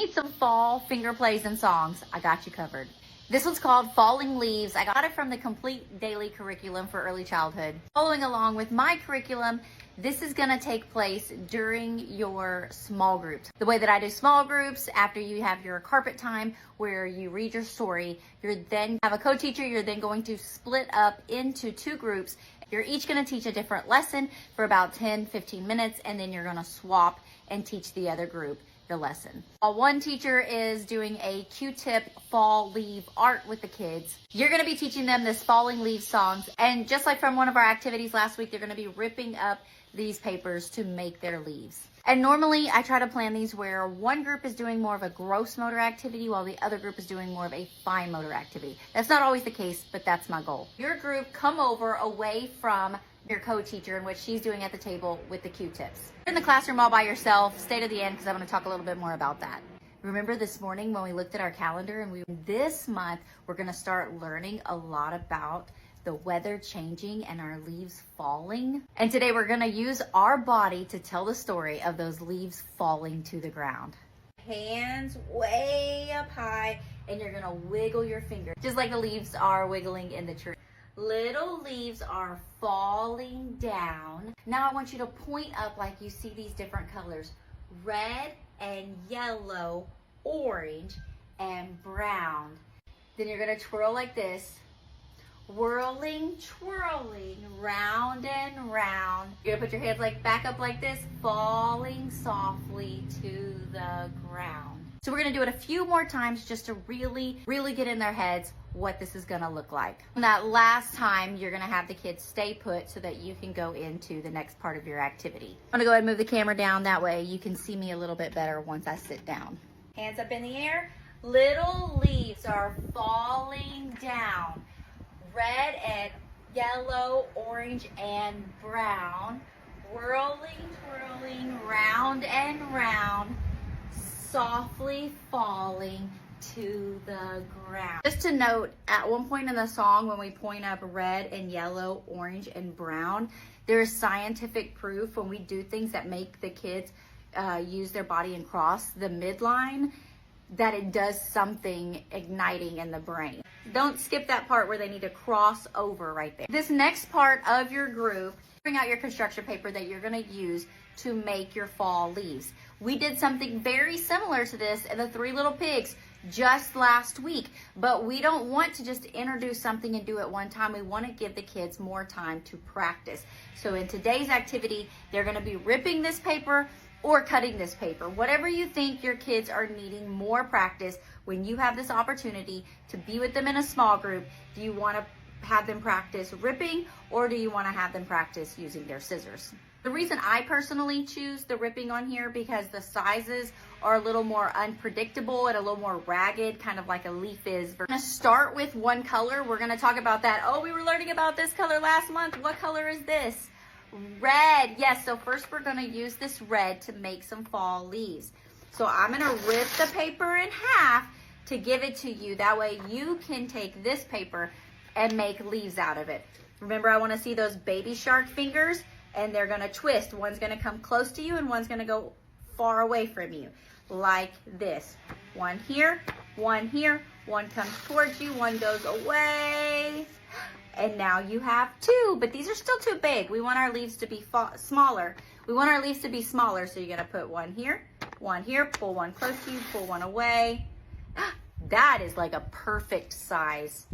need some fall finger plays and songs, I got you covered. This one's called Falling Leaves. I got it from the Complete Daily Curriculum for Early Childhood. Following along with my curriculum, this is gonna take place during your small groups. The way that I do small groups, after you have your carpet time where you read your story, you're then have a co-teacher, you're then going to split up into two groups. You're each gonna teach a different lesson for about 10-15 minutes, and then you're gonna swap and teach the other group the lesson. While one teacher is doing a Q-tip fall leaf art with the kids, you're going to be teaching them this falling leaf songs. And just like from one of our activities last week, they're going to be ripping up these papers to make their leaves. And normally I try to plan these where one group is doing more of a gross motor activity while the other group is doing more of a fine motor activity. That's not always the case, but that's my goal. Your group come over away from your co-teacher, in which she's doing at the table with the Q-tips. You're in the classroom all by yourself. Stay to the end because I'm going to talk a little bit more about that. Remember this morning when we looked at our calendar, and this month we're going to start learning a lot about the weather changing and our leaves falling. And today we're going to use our body to tell the story of those leaves falling to the ground. Hands way up high, and you're going to wiggle your finger just like the leaves are wiggling in the tree. Little leaves are falling down. Now I want you to point up like you see these different colors: red and yellow, orange and brown. Then you're gonna twirl like this, whirling, twirling, round and round. You're gonna put your hands like back up like this, falling softly to the ground. So we're gonna do it a few more times just to really get in their heads what this is gonna look like. And that last time, you're gonna have the kids stay put so that you can go into the next part of your activity. I'm gonna go ahead and move the camera down, that way you can see me a little bit better once I sit down. Hands up in the air. Little leaves are falling down. Red and yellow, orange and brown. Whirling, twirling, round and round. Softly falling to the ground. Just to note, at one point in the song, when we point up red and yellow, orange and brown, there's scientific proof when we do things that make the kids use their body and cross the midline, that it does something igniting in the brain. Don't skip that part where they need to cross over right there. This next part of your group, bring out your construction paper that you're gonna use to make your fall leaves. We did something very similar to this in the Three Little Pigs just last week, but we don't want to just introduce something and do it one time. We want to give the kids more time to practice. So in today's activity, they're going to be ripping this paper or cutting this paper. Whatever you think your kids are needing more practice, when you have this opportunity to be with them in a small group, do you want to have them practice ripping, or do you want to have them practice using their scissors? The reason I personally choose the ripping on here, because the sizes are a little more unpredictable and a little more ragged, kind of like a leaf is. We're gonna start with one color. We're gonna talk about that. Oh, we were learning about this color last month. What color is this? Red. Yes, so first we're gonna use this red to make some fall leaves. So I'm gonna rip the paper in half to give it to you. That way you can take this paper and make leaves out of it. Remember, I wanna see those baby shark fingers, and they're gonna twist. One's gonna come close to you and one's gonna go far away from you, like this. One here, one comes towards you, one goes away, and now you have two, but these are still too big. We want our leaves to be smaller. We want our leaves to be smaller, so you're gonna put one here, pull one close to you, pull one away. That is like a perfect size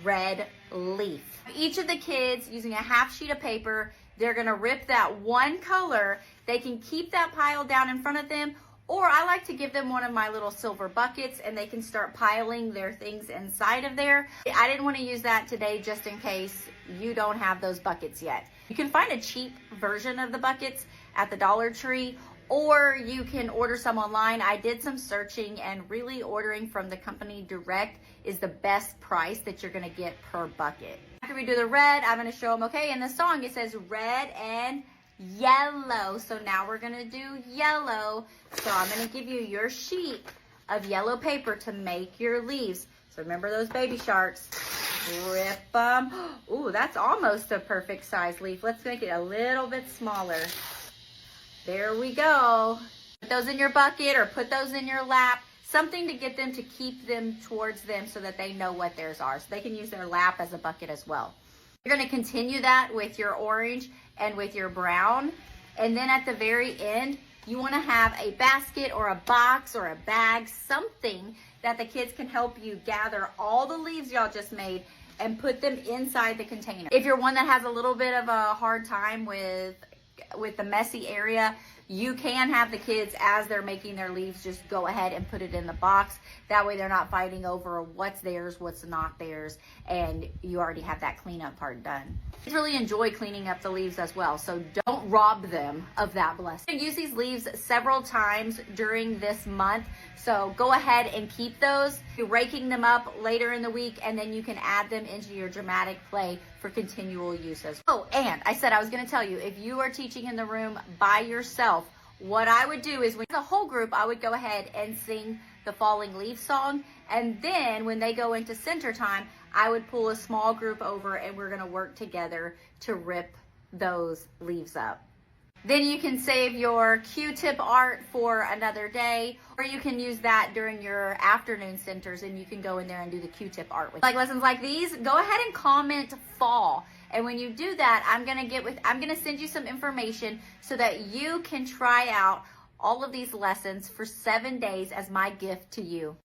red leaf. Each of the kids, using a half sheet of paper, they're gonna rip that one color. They can keep that pile down in front of them, or I like to give them one of my little silver buckets and they can start piling their things inside of there. I didn't want to use that today just in case you don't have those buckets yet. You can find a cheap version of the buckets at the Dollar Tree, or you can order some online. I did some searching, and really ordering from the company direct is the best price that you're gonna get per bucket. After we do the red, I'm gonna show them, okay, in the song it says red and yellow. So now we're gonna do yellow. So I'm gonna give you your sheet of yellow paper to make your leaves. So remember those baby sharks. Rip them. Ooh, that's almost a perfect size leaf. Let's make it a little bit smaller. There we go. Put those in your bucket or put those in your lap something to get them to keep them towards them so that they know what theirs are. So they can use their lap as a bucket as well. You're going to continue that with your orange and with your brown. And then at the very end, you want to have a basket or a box or a bag, something that the kids can help you gather all the leaves y'all just made and put them inside the container. If you're one that has a little bit of a hard time with the messy area, you can have the kids, as they're making their leaves, just go ahead and put it in the box. That way they're not fighting over what's theirs, what's not theirs, and you already have that cleanup part done. I really enjoy cleaning up the leaves as well, so don't rob them of that blessing. You can use these leaves several times during this month, so go ahead and keep those. You're raking them up later in the week, and then you can add them into your dramatic play for continual use as well. Oh, and I said I was going to tell you, if you are teaching in the room by yourself, what I would do is, when the whole group, I would go ahead and sing the Falling Leaves song, and then when they go into center time, I would pull a small group over and we're going to work together to rip those leaves up. Then you can save your Q-tip art for another day, or you can use that during your afternoon centers and you can go in there and do the Q-tip art with. Like lessons like these, go ahead and comment fall. And when you do that, I'm gonna send you some information so that you can try out all of these lessons for 7 days as my gift to you.